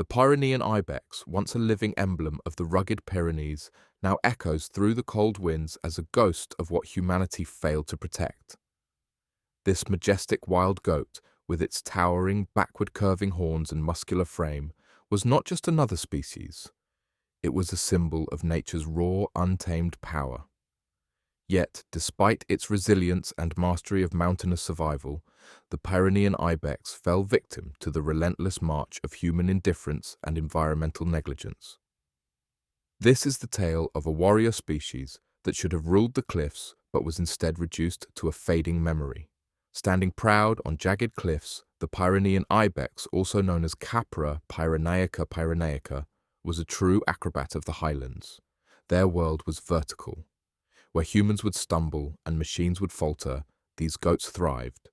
The Pyrenean Ibex, once a living emblem of the rugged Pyrenees, now echoes through the cold winds as a ghost of what humanity failed to protect. This majestic wild goat, with its towering, backward-curving horns and muscular frame, was not just another species. It was a symbol of nature's raw, untamed power. Yet, despite its resilience and mastery of mountainous survival, the Pyrenean Ibex fell victim to the relentless march of human indifference and environmental negligence. This is the tale of a warrior species that should have ruled the cliffs but was instead reduced to a fading memory. Standing proud on jagged cliffs, the Pyrenean Ibex, also known as Capra pyrenaica, was a true acrobat of the highlands. Their world was vertical. Where humans would stumble and machines would falter, these goats thrived.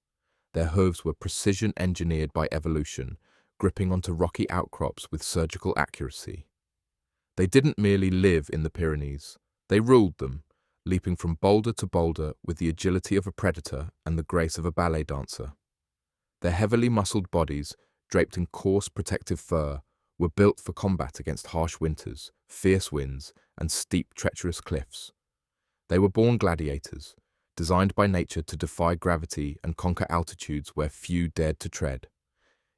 Their hooves were precision-engineered by evolution, gripping onto rocky outcrops with surgical accuracy. They didn't merely live in the Pyrenees, they ruled them, leaping from boulder to boulder with the agility of a predator and the grace of a ballet dancer. Their heavily muscled bodies, draped in coarse protective fur, were built for combat against harsh winters, fierce winds, and steep, treacherous cliffs. They were born gladiators, designed by nature to defy gravity and conquer altitudes where few dared to tread.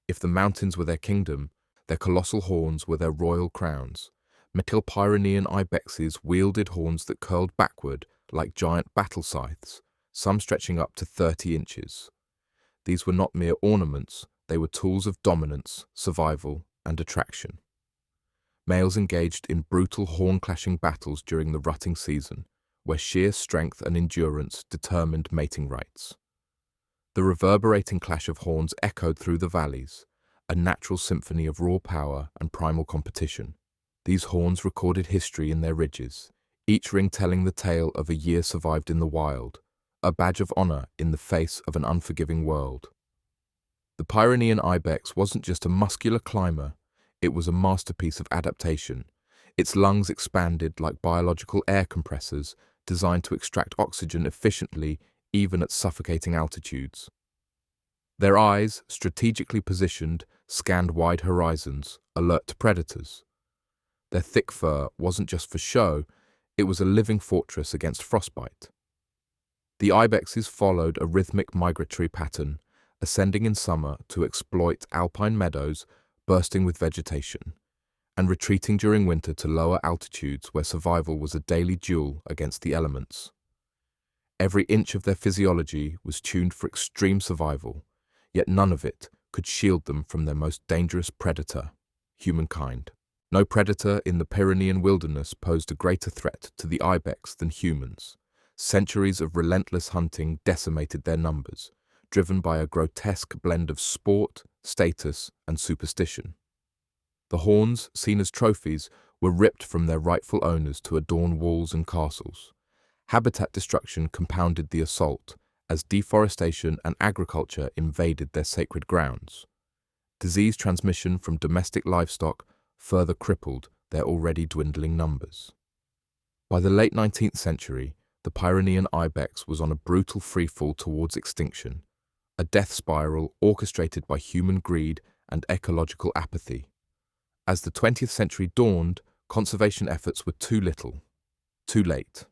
If the mountains were their kingdom, their colossal horns were their royal crowns. Metal Pyrenean ibexes wielded horns that curled backward like giant battle scythes, some stretching up to 30 inches. These were not mere ornaments, they were tools of dominance, survival, and attraction. Males engaged in brutal horn-clashing battles during the rutting season, where sheer strength and endurance determined mating rights. The reverberating clash of horns echoed through the valleys, a natural symphony of raw power and primal competition. These horns recorded history in their ridges, each ring telling the tale of a year survived in the wild, a badge of honor in the face of an unforgiving world. The Pyrenean Ibex wasn't just a muscular climber, it was a masterpiece of adaptation. Its lungs expanded like biological air compressors, designed to extract oxygen efficiently even at suffocating altitudes. Their eyes, strategically positioned, scanned wide horizons, alert to predators. Their thick fur wasn't just for show, it was a living fortress against frostbite. The ibexes followed a rhythmic migratory pattern, ascending in summer to exploit alpine meadows bursting with vegetation, and retreating during winter to lower altitudes where survival was a daily duel against the elements. Every inch of their physiology was tuned for extreme survival, yet none of it could shield them from their most dangerous predator, humankind. No predator in the Pyrenean wilderness posed a greater threat to the ibex than humans. Centuries of relentless hunting decimated their numbers, driven by a grotesque blend of sport, status, and superstition. The horns, seen as trophies, were ripped from their rightful owners to adorn walls and castles. Habitat destruction compounded the assault, as deforestation and agriculture invaded their sacred grounds. Disease transmission from domestic livestock further crippled their already dwindling numbers. By the late 19th century, the Pyrenean ibex was on a brutal freefall towards extinction, a death spiral orchestrated by human greed and ecological apathy. As the 20th century dawned, conservation efforts were too little, too late.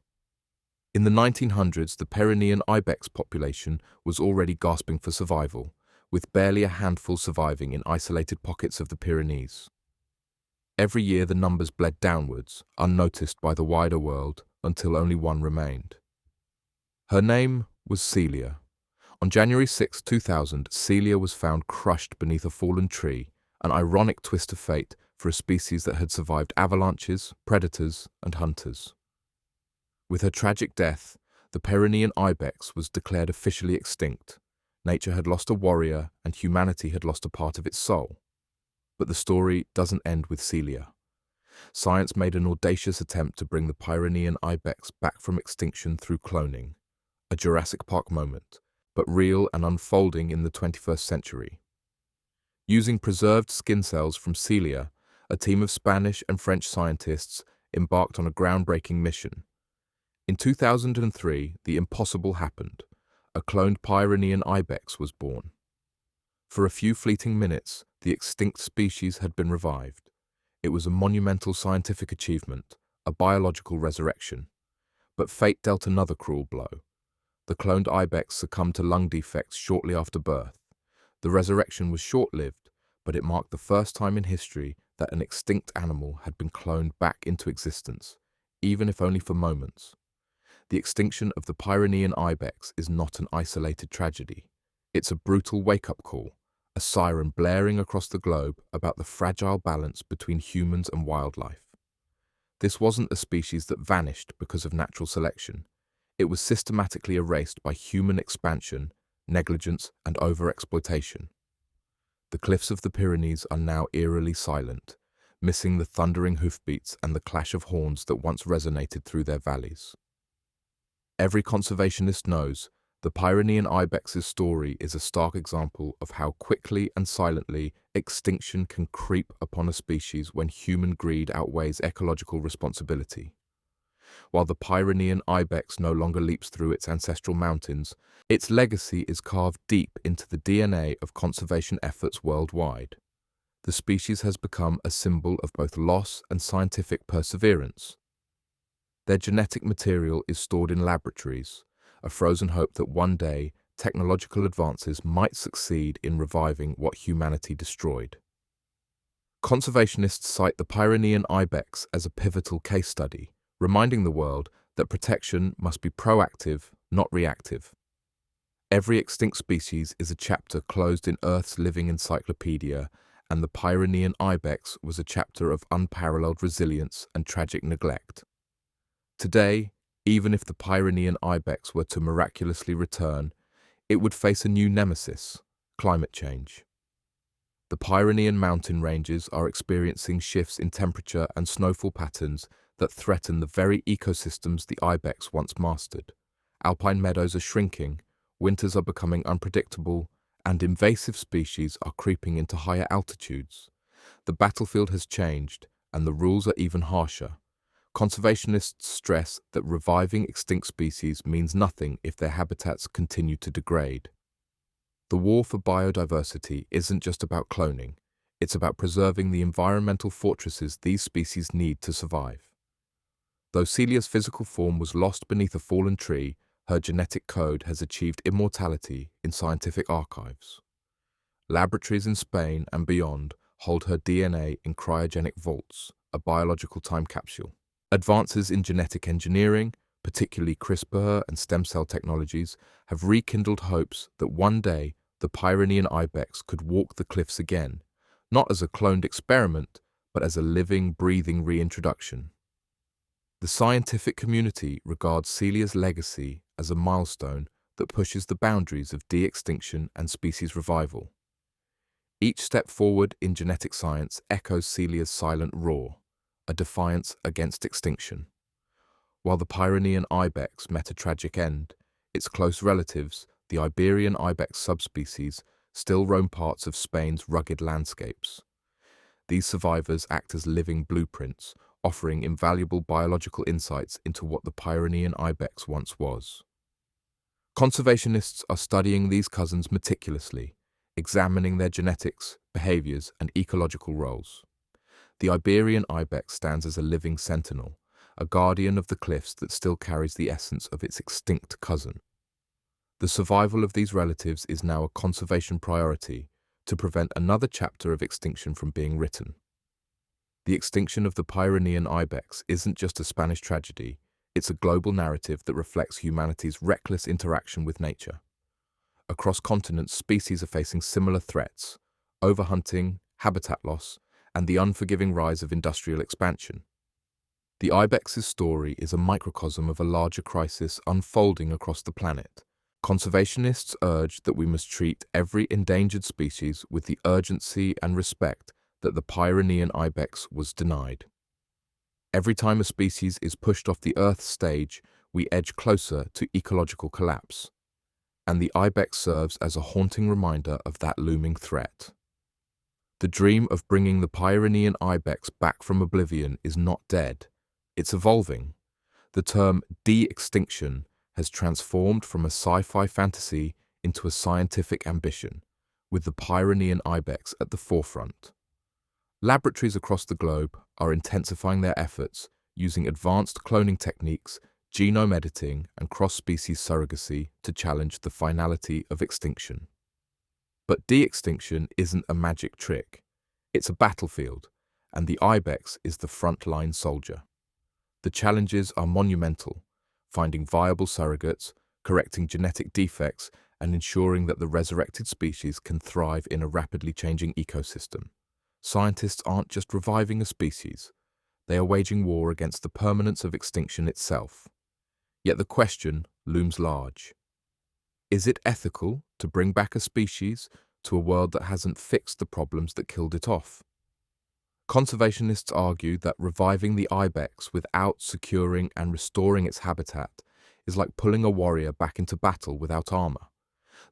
In the 1900s, the Pyrenean ibex population was already gasping for survival, with barely a handful surviving in isolated pockets of the Pyrenees. Every year the numbers bled downwards, unnoticed by the wider world, until only one remained. Her name was Celia. On January 6, 2000, Celia was found crushed beneath a fallen tree, an ironic twist of fate for a species that had survived avalanches, predators, and hunters. With her tragic death, the Pyrenean ibex was declared officially extinct. Nature had lost a warrior, and humanity had lost a part of its soul. But the story doesn't end with Celia. Science made an audacious attempt to bring the Pyrenean ibex back from extinction through cloning, a Jurassic Park moment, but real and unfolding in the 21st century. Using preserved skin cells from Celia, a team of Spanish and French scientists embarked on a groundbreaking mission. In 2003, the impossible happened. A cloned Pyrenean ibex was born. For a few fleeting minutes, The extinct species had been revived. It was a monumental scientific achievement, a biological resurrection. But fate dealt another cruel blow. The cloned ibex succumbed to lung defects shortly after birth. The resurrection was short-lived, but it marked the first time in history that an extinct animal had been cloned back into existence, even if only for moments. The extinction of the Pyrenean ibex is not an isolated tragedy. It's a brutal wake-up call, a siren blaring across the globe about the fragile balance between humans and wildlife. This wasn't a species that vanished because of natural selection. It was systematically erased by human expansion, negligence, and overexploitation. The cliffs of the Pyrenees are now eerily silent, missing the thundering hoofbeats and the clash of horns that once resonated through their valleys. Every conservationist knows the Pyrenean ibex's story is a stark example of how quickly and silently extinction can creep upon a species when human greed outweighs ecological responsibility. While the Pyrenean ibex no longer leaps through its ancestral mountains, its legacy is carved deep into the DNA of conservation efforts worldwide. The species has become a symbol of both loss and scientific perseverance. Their genetic material is stored in laboratories, a frozen hope that one day technological advances might succeed in reviving what humanity destroyed. Conservationists cite the Pyrenean ibex as a pivotal case study, reminding the world that protection must be proactive, not reactive. Every extinct species is a chapter closed in Earth's living encyclopedia, and the Pyrenean ibex was a chapter of unparalleled resilience and tragic neglect. Today, even if the Pyrenean ibex were to miraculously return, it would face a new nemesis: climate change. The Pyrenean mountain ranges are experiencing shifts in temperature and snowfall patterns that threaten the very ecosystems the ibex once mastered. Alpine meadows are shrinking, winters are becoming unpredictable, and invasive species are creeping into higher altitudes. The battlefield has changed, and the rules are even harsher. Conservationists stress that reviving extinct species means nothing if their habitats continue to degrade. The war for biodiversity isn't just about cloning, it's about preserving the environmental fortresses these species need to survive. Though Celia's physical form was lost beneath a fallen tree, her genetic code has achieved immortality in scientific archives. Laboratories in Spain and beyond hold her DNA in cryogenic vaults, a biological time capsule. Advances in genetic engineering, particularly CRISPR and stem cell technologies, have rekindled hopes that one day the Pyrenean ibex could walk the cliffs again, not as a cloned experiment, but as a living, breathing reintroduction. The scientific community regards Celia's legacy as a milestone that pushes the boundaries of de-extinction and species revival. Each step forward in genetic science echoes Celia's silent roar, a defiance against extinction. While the Pyrenean ibex met a tragic end, its close relatives, the Iberian ibex subspecies, still roam parts of Spain's rugged landscapes. These survivors act as living blueprints, offering invaluable biological insights into what the Pyrenean ibex once was. Conservationists are studying these cousins meticulously, examining their genetics, behaviors, and ecological roles. The Iberian ibex stands as a living sentinel, a guardian of the cliffs that still carries the essence of its extinct cousin. The survival of these relatives is now a conservation priority to prevent another chapter of extinction from being written. The extinction of the Pyrenean ibex isn't just a Spanish tragedy, it's a global narrative that reflects humanity's reckless interaction with nature. Across continents, species are facing similar threats: overhunting, habitat loss, and the unforgiving rise of industrial expansion. The ibex's story is a microcosm of a larger crisis unfolding across the planet. Conservationists urge that we must treat every endangered species with the urgency and respect that the Pyrenean ibex was denied. Every time a species is pushed off the Earth's stage, we edge closer to ecological collapse, and the ibex serves as a haunting reminder of that looming threat. The dream of bringing the Pyrenean ibex back from oblivion is not dead, it's evolving. The term de-extinction has transformed from a sci-fi fantasy into a scientific ambition. with the Pyrenean Ibex at the forefront. Laboratories across the globe are intensifying their efforts using advanced cloning techniques, genome editing, and cross-species surrogacy to challenge the finality of extinction. But de-extinction isn't a magic trick. It's a battlefield, and the Ibex is the frontline soldier. The challenges are monumental: finding viable surrogates, correcting genetic defects, and ensuring that the resurrected species can thrive in a rapidly changing ecosystem. Scientists aren't just reviving a species, they are waging war against the permanence of extinction itself. Yet the question looms large. Is it ethical to bring back a species to a world that hasn't fixed the problems that killed it off? Conservationists argue that reviving the ibex without securing and restoring its habitat is like pulling a warrior back into battle without armor.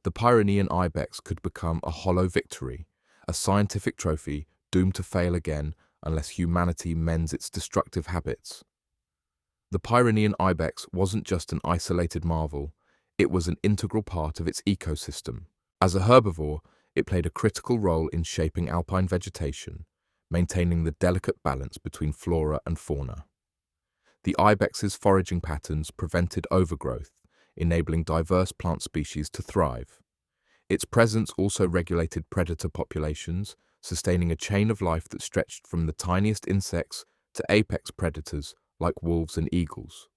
The Pyrenean ibex could become a hollow victory, a scientific trophy doomed to fail again unless humanity mends its destructive habits. The Pyrenean ibex wasn't just an isolated marvel, it was an integral part of its ecosystem. As a herbivore, it played a critical role in shaping alpine vegetation, maintaining the delicate balance between flora and fauna. The ibex's foraging patterns prevented overgrowth, enabling diverse plant species to thrive. Its presence also regulated predator populations, sustaining a chain of life that stretched from the tiniest insects to apex predators like wolves and eagles.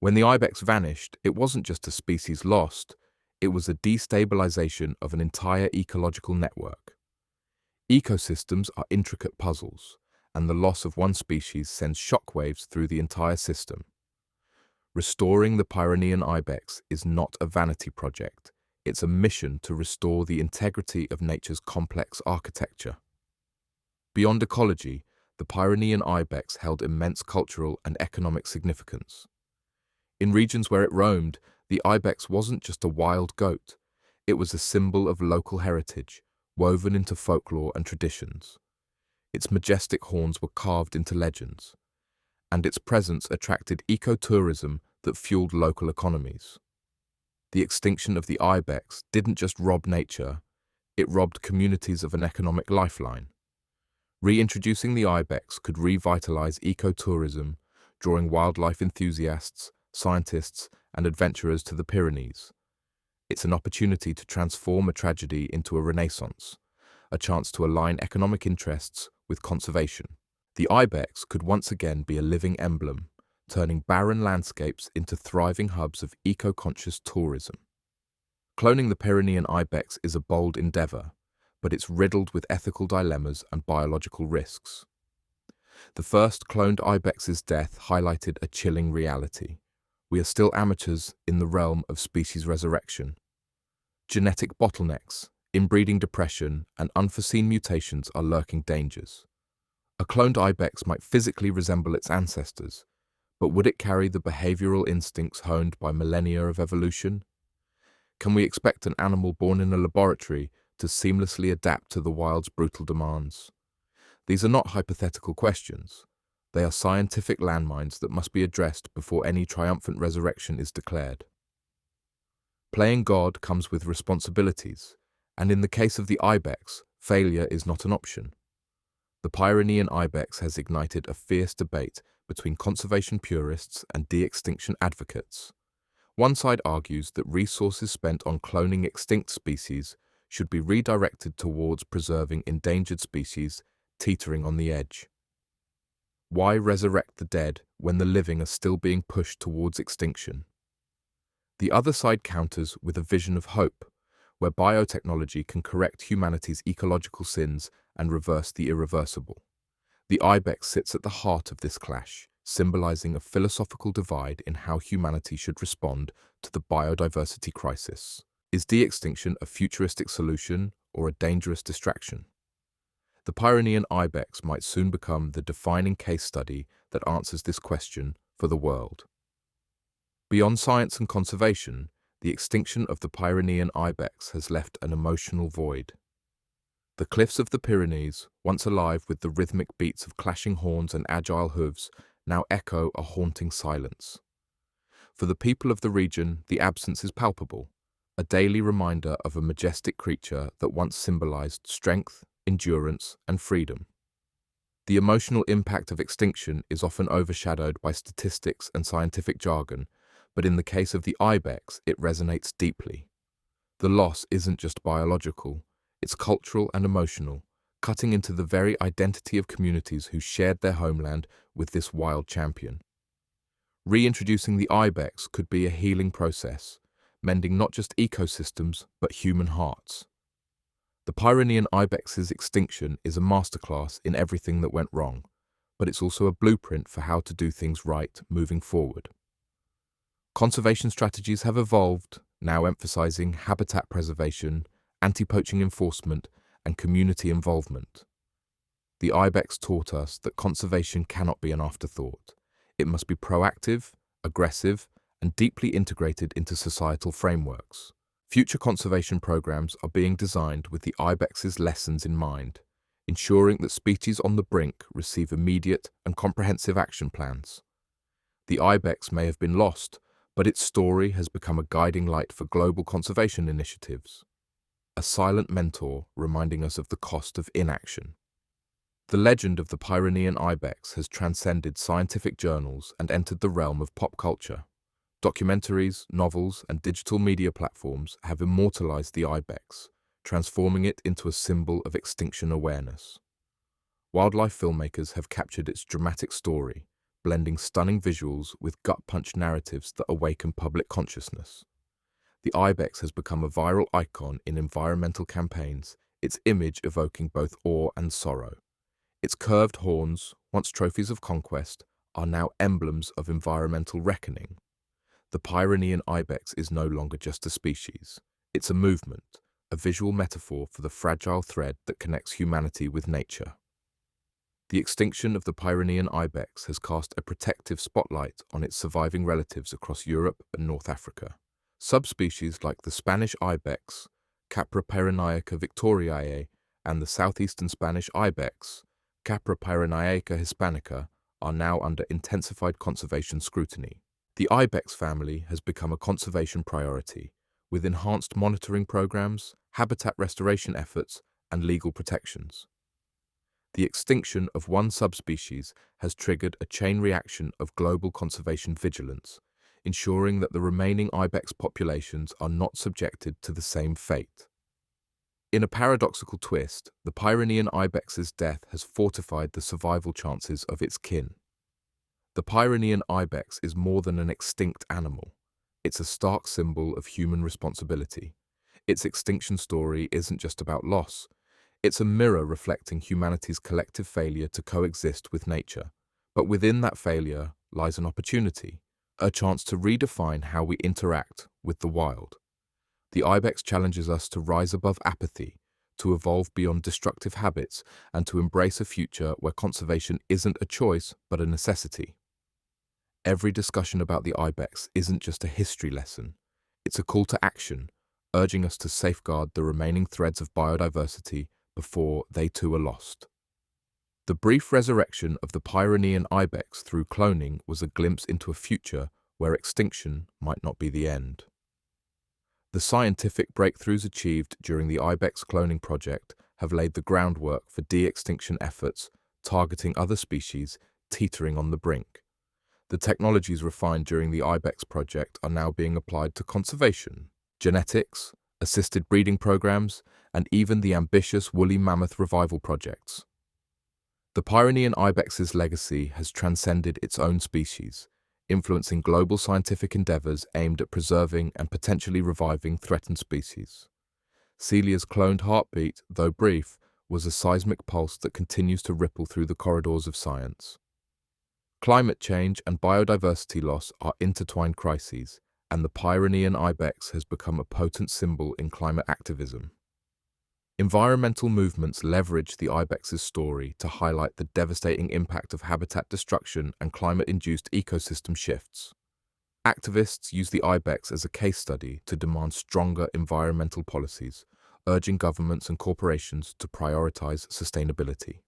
When the ibex vanished, it wasn't just a species lost, it was a destabilization of an entire ecological network. Ecosystems are intricate puzzles, and the loss of one species sends shockwaves through the entire system. Restoring the Pyrenean ibex is not a vanity project, it's a mission to restore the integrity of nature's complex architecture. Beyond ecology, the Pyrenean ibex held immense cultural and economic significance. In regions where it roamed, the ibex wasn't just a wild goat, it was a symbol of local heritage, woven into folklore and traditions. Its majestic horns were carved into legends, and its presence attracted ecotourism that fueled local economies. The extinction of the ibex didn't just rob nature, it robbed communities of an economic lifeline. Reintroducing the ibex could revitalize ecotourism, drawing wildlife enthusiasts, scientists, and adventurers to the Pyrenees. It's an opportunity to transform a tragedy into a renaissance, a chance to align economic interests with conservation. The ibex could once again be a living emblem, turning barren landscapes into thriving hubs of eco-conscious tourism. Cloning the Pyrenean ibex is a bold endeavor, but it's riddled with ethical dilemmas and biological risks. The first cloned ibex's death highlighted a chilling reality. We are still amateurs in the realm of species resurrection. Genetic bottlenecks, inbreeding depression, and unforeseen mutations are lurking dangers. A cloned ibex might physically resemble its ancestors, but would it carry the behavioral instincts honed by millennia of evolution? Can we expect an animal born in a laboratory to seamlessly adapt to the wild's brutal demands? These are not hypothetical questions. They are scientific landmines that must be addressed before any triumphant resurrection is declared. Playing God comes with responsibilities, and in the case of the ibex, failure is not an option. The Pyrenean ibex has ignited a fierce debate between conservation purists and de-extinction advocates. One side argues that resources spent on cloning extinct species should be redirected towards preserving endangered species teetering on the edge. Why resurrect the dead when the living are still being pushed towards extinction? The other side counters with a vision of hope, where biotechnology can correct humanity's ecological sins and reverse the irreversible. The ibex sits at the heart of this clash, symbolizing a philosophical divide in how humanity should respond to the biodiversity crisis. Is de-extinction a futuristic solution or a dangerous distraction? The Pyrenean ibex might soon become the defining case study that answers this question for the world. Beyond science and conservation, the extinction of the Pyrenean ibex has left an emotional void. The cliffs of the Pyrenees, once alive with the rhythmic beats of clashing horns and agile hooves, now echo a haunting silence. For the people of the region, the absence is palpable. a daily reminder of a majestic creature that once symbolized strength, endurance, and freedom. The emotional impact of extinction is often overshadowed by statistics and scientific jargon, but in the case of the ibex, it resonates deeply. The loss isn't just biological, it's cultural and emotional, cutting into the very identity of communities who shared their homeland with this wild champion. Reintroducing the ibex could be a healing process, mending not just ecosystems but human hearts. The Pyrenean ibex's extinction is a masterclass in everything that went wrong, but it's also a blueprint for how to do things right moving forward. Conservation strategies have evolved, now emphasizing habitat preservation, anti-poaching enforcement, and community involvement. The ibex taught us that conservation cannot be an afterthought. It must be proactive, aggressive, and deeply integrated into societal frameworks. Future conservation programs are being designed with the ibex's lessons in mind, ensuring that species on the brink receive immediate and comprehensive action plans. The ibex may have been lost, but its story has become a guiding light for global conservation initiatives, a silent mentor reminding us of the cost of inaction. The legend of the Pyrenean ibex has transcended scientific journals and entered the realm of pop culture. Documentaries, novels, and digital media platforms have immortalized the ibex, transforming it into a symbol of extinction awareness. Wildlife filmmakers have captured its dramatic story, blending stunning visuals with gut-punch narratives that awaken public consciousness. The ibex has become a viral icon in environmental campaigns, its image evoking both awe and sorrow. Its curved horns, once trophies of conquest, are now emblems of environmental reckoning. The Pyrenean ibex is no longer just a species. It's a movement, a visual metaphor for the fragile thread that connects humanity with nature. The extinction of the Pyrenean ibex has cast a protective spotlight on its surviving relatives across Europe and North Africa. Subspecies like the Spanish ibex, Capra pyrenaica victoriae, and the southeastern Spanish ibex, Capra pyrenaica hispanica, are now under intensified conservation scrutiny. The ibex family has become a conservation priority, with enhanced monitoring programs, habitat restoration efforts, and legal protections. The extinction of one subspecies has triggered a chain reaction of global conservation vigilance, ensuring that the remaining ibex populations are not subjected to the same fate. In a paradoxical twist, the Pyrenean ibex's death has fortified the survival chances of its kin. The Pyrenean ibex is more than an extinct animal. It's a stark symbol of human responsibility. Its extinction story isn't just about loss. It's a mirror reflecting humanity's collective failure to coexist with nature. But within that failure lies an opportunity, a chance to redefine how we interact with the wild. The ibex challenges us to rise above apathy, to evolve beyond destructive habits, and to embrace a future where conservation isn't a choice but a necessity. Every discussion about the ibex isn't just a history lesson. It's a call to action, urging us to safeguard the remaining threads of biodiversity before they too are lost. The brief resurrection of the Pyrenean ibex through cloning was a glimpse into a future where extinction might not be the end. The scientific breakthroughs achieved during the ibex cloning project have laid the groundwork for de-extinction efforts targeting other species teetering on the brink. The technologies refined during the ibex project are now being applied to conservation, genetics, assisted breeding programs, and even the ambitious woolly mammoth revival projects. The Pyrenean ibex's legacy has transcended its own species, influencing global scientific endeavors aimed at preserving and potentially reviving threatened species. Celia's cloned heartbeat, though brief, was a seismic pulse that continues to ripple through the corridors of science. Climate change and biodiversity loss are intertwined crises, and the Pyrenean ibex has become a potent symbol in climate activism. Environmental movements leverage the ibex's story to highlight the devastating impact of habitat destruction and climate-induced ecosystem shifts. Activists use the ibex as a case study to demand stronger environmental policies, urging governments and corporations to prioritize sustainability.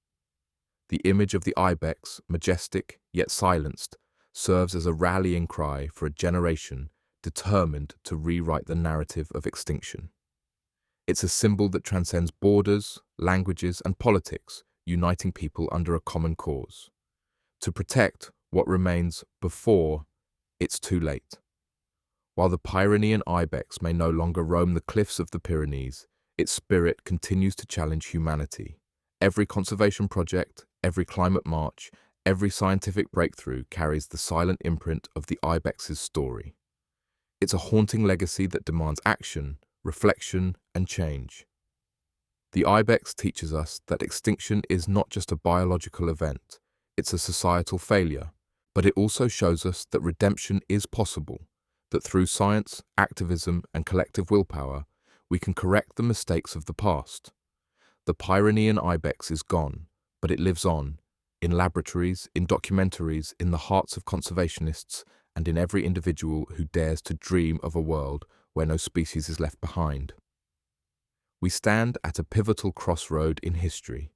The image of the ibex, majestic yet silenced, serves as a rallying cry for a generation determined to rewrite the narrative of extinction. It's a symbol that transcends borders, languages, and politics, uniting people under a common cause. To protect what remains before it's too late. While the Pyrenean Ibex may no longer roam the cliffs of the Pyrenees, its spirit continues to challenge humanity. Every conservation project, every climate march, every scientific breakthrough carries the silent imprint of the Ibex's story. It's a haunting legacy that demands action, reflection, and change. The Ibex teaches us that extinction is not just a biological event, it's a societal failure, but it also shows us that redemption is possible, that through science, activism, and collective willpower, we can correct the mistakes of the past. The Pyrenean Ibex is gone, but it lives on, in laboratories, in documentaries, in the hearts of conservationists, and in every individual who dares to dream of a world where no species is left behind. We stand at a pivotal crossroad in history.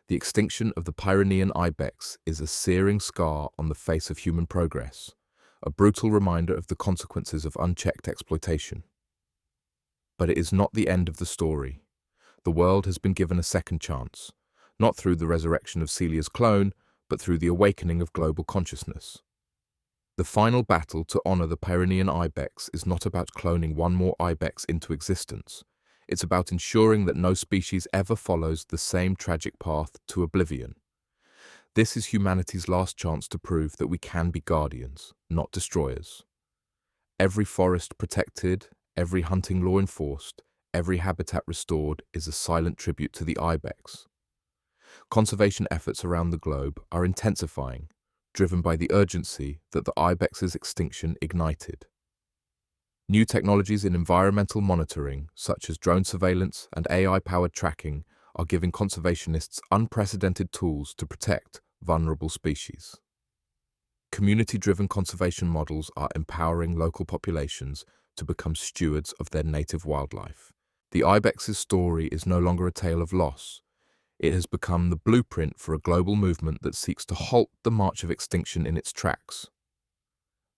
The extinction of the Pyrenean Ibex is a searing scar on the face of human progress, a brutal reminder of the consequences of unchecked exploitation. But it is not the end of the story. The world has been given a second chance, not through the resurrection of Celia's clone, but through the awakening of global consciousness. The final battle to honor the Pyrenean Ibex is not about cloning one more Ibex into existence. It's about ensuring that no species ever follows the same tragic path to oblivion. This is humanity's last chance to prove that we can be guardians, not destroyers. Every forest protected, every hunting law enforced, every habitat restored is a silent tribute to the Ibex. Conservation efforts around the globe are intensifying, driven by the urgency that the Ibex's extinction ignited. New technologies in environmental monitoring, such as drone surveillance and AI-powered tracking, are giving conservationists unprecedented tools to protect vulnerable species. Community-driven conservation models are empowering local populations to become stewards of their native wildlife. The Ibex's story is no longer a tale of loss. It has become the blueprint for a global movement that seeks to halt the march of extinction in its tracks.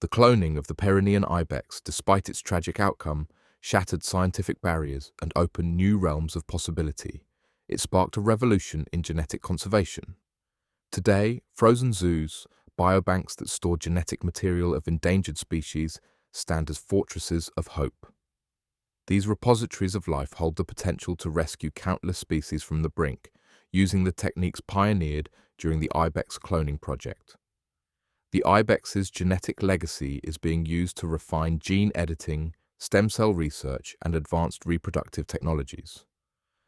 The cloning of the Pyrenean Ibex, despite its tragic outcome, shattered scientific barriers and opened new realms of possibility. It sparked a revolution in genetic conservation. Today, frozen zoos, biobanks that store genetic material of endangered species, stand as fortresses of hope. These repositories of life hold the potential to rescue countless species from the brink, using the techniques pioneered during the Ibex cloning project. The Ibex's genetic legacy is being used to refine gene editing, stem cell research, and advanced reproductive technologies.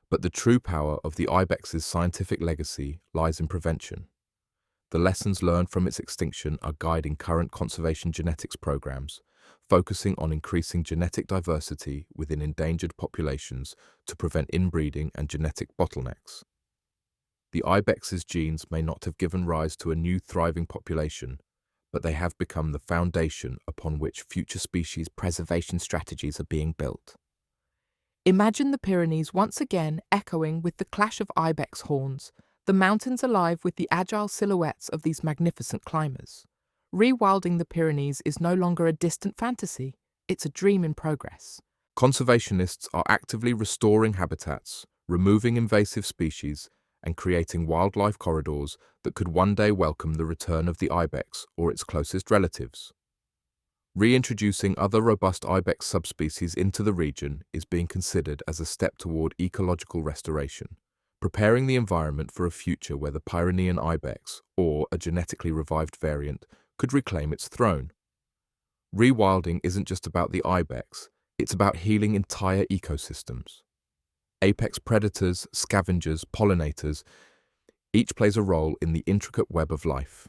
But the true power of the Ibex's scientific legacy lies in prevention. The lessons learned from its extinction are guiding current conservation genetics programs, focusing on increasing genetic diversity within endangered populations to prevent inbreeding and genetic bottlenecks. The Ibex's genes may not have given rise to a new thriving population, but they have become the foundation upon which future species preservation strategies are being built. Imagine the Pyrenees once again echoing with the clash of ibex horns, the mountains alive with the agile silhouettes of these magnificent climbers. Rewilding the Pyrenees is no longer a distant fantasy, it's a dream in progress. Conservationists are actively restoring habitats, removing invasive species, and creating wildlife corridors that could one day welcome the return of the ibex or its closest relatives. Reintroducing other robust ibex subspecies into the region is being considered as a step toward ecological restoration, preparing the environment for a future where the Pyrenean ibex, or a genetically revived variant, could reclaim its throne. Rewilding isn't just about the ibex, it's about healing entire ecosystems. Apex predators, scavengers, pollinators, each plays a role in the intricate web of life.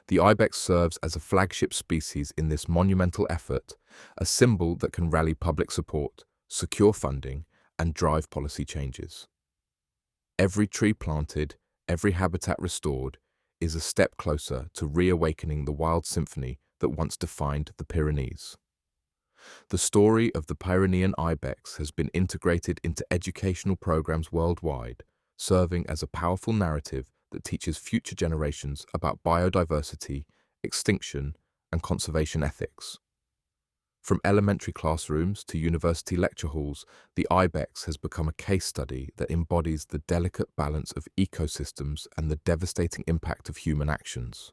The ibex serves as a flagship species in this monumental effort, a symbol that can rally public support, secure funding, and drive policy changes. Every tree planted, every habitat restored, is a step closer to reawakening the wild symphony that once defined the Pyrenees. The story of the Pyrenean Ibex has been integrated into educational programs worldwide, serving as a powerful narrative that teaches future generations about biodiversity, extinction, and conservation ethics. From elementary classrooms to university lecture halls, the ibex has become a case study that embodies the delicate balance of ecosystems and the devastating impact of human actions.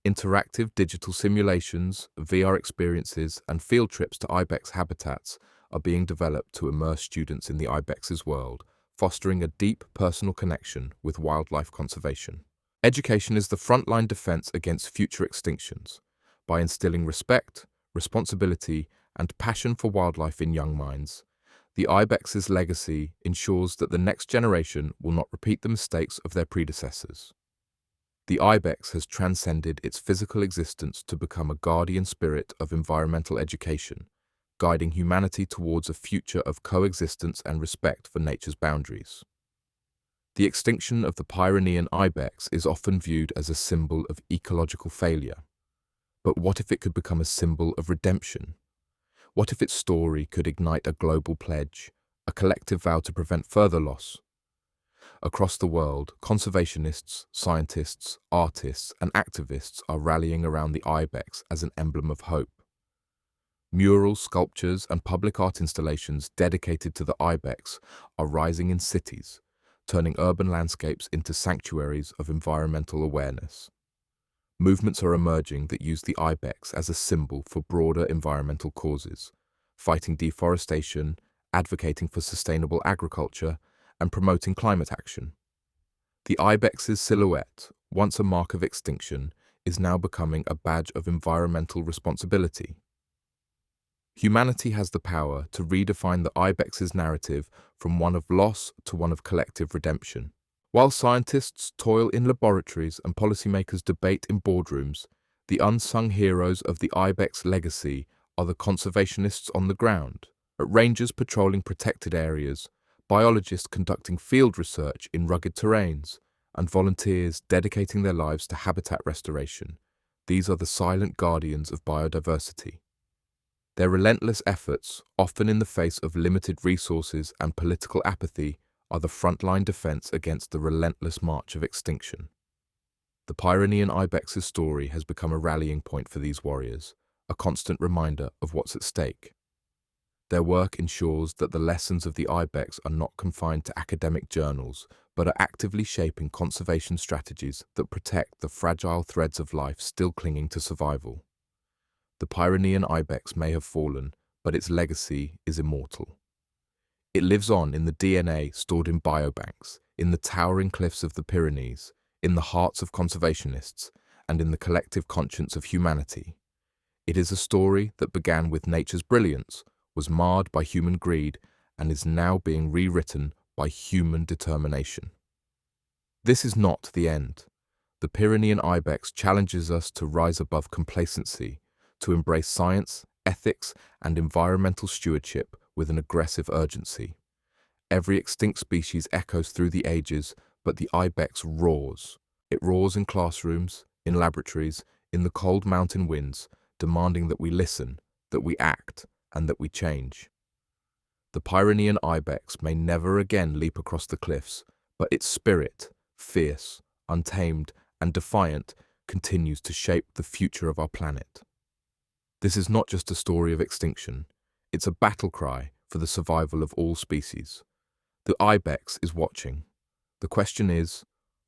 Interactive digital simulations, VR experiences, and field trips to ibex habitats are being developed to immerse students in the ibex's world, fostering a deep personal connection with wildlife conservation. Education is the frontline defense against future extinctions. By instilling respect, responsibility, and passion for wildlife in young minds, the ibex's legacy ensures that the next generation will not repeat the mistakes of their predecessors. The ibex has transcended its physical existence to become a guardian spirit of environmental education, guiding humanity towards a future of coexistence and respect for nature's boundaries. The extinction of the Pyrenean ibex is often viewed as a symbol of ecological failure. But what if it could become a symbol of redemption? What if its story could ignite a global pledge, a collective vow to prevent further loss? Across the world, conservationists, scientists, artists, and activists are rallying around the ibex as an emblem of hope. Murals, sculptures, and public art installations dedicated to the ibex are rising in cities, turning urban landscapes into sanctuaries of environmental awareness. Movements are emerging that use the ibex as a symbol for broader environmental causes, fighting deforestation, advocating for sustainable agriculture, and promoting climate action. The ibex's silhouette, once a mark of extinction, is now becoming a badge of environmental responsibility. Humanity has the power to redefine the ibex's narrative from one of loss to one of collective redemption. While scientists toil in laboratories and policymakers debate in boardrooms, the unsung heroes of the ibex legacy are the conservationists on the ground, rangers patrolling protected areas, biologists conducting field research in rugged terrains, and volunteers dedicating their lives to habitat restoration. These are the silent guardians of biodiversity. Their relentless efforts, often in the face of limited resources and political apathy, are the frontline defense against the relentless march of extinction. The Pyrenean ibex's story has become a rallying point for these warriors, a constant reminder of what's at stake. Their work ensures that the lessons of the ibex are not confined to academic journals, but are actively shaping conservation strategies that protect the fragile threads of life still clinging to survival. The Pyrenean ibex may have fallen, but its legacy is immortal. It lives on in the DNA stored in biobanks, in the towering cliffs of the Pyrenees, in the hearts of conservationists, and in the collective conscience of humanity. It is a story that began with nature's brilliance, was marred by human greed, and is now being rewritten by human determination. This is not the end. The Pyrenean ibex challenges us to rise above complacency, to embrace science, ethics, and environmental stewardship with an aggressive urgency. Every extinct species echoes through the ages, but the ibex roars. It roars in classrooms, in laboratories, in the cold mountain winds, demanding that we listen, that we act, and that we change. The Pyrenean ibex may never again leap across the cliffs, but its spirit, fierce, untamed, and defiant, continues to shape the future of our planet. This is not just a story of extinction, it's a battle cry for the survival of all species. The ibex is watching. The question is,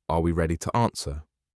are we ready to answer?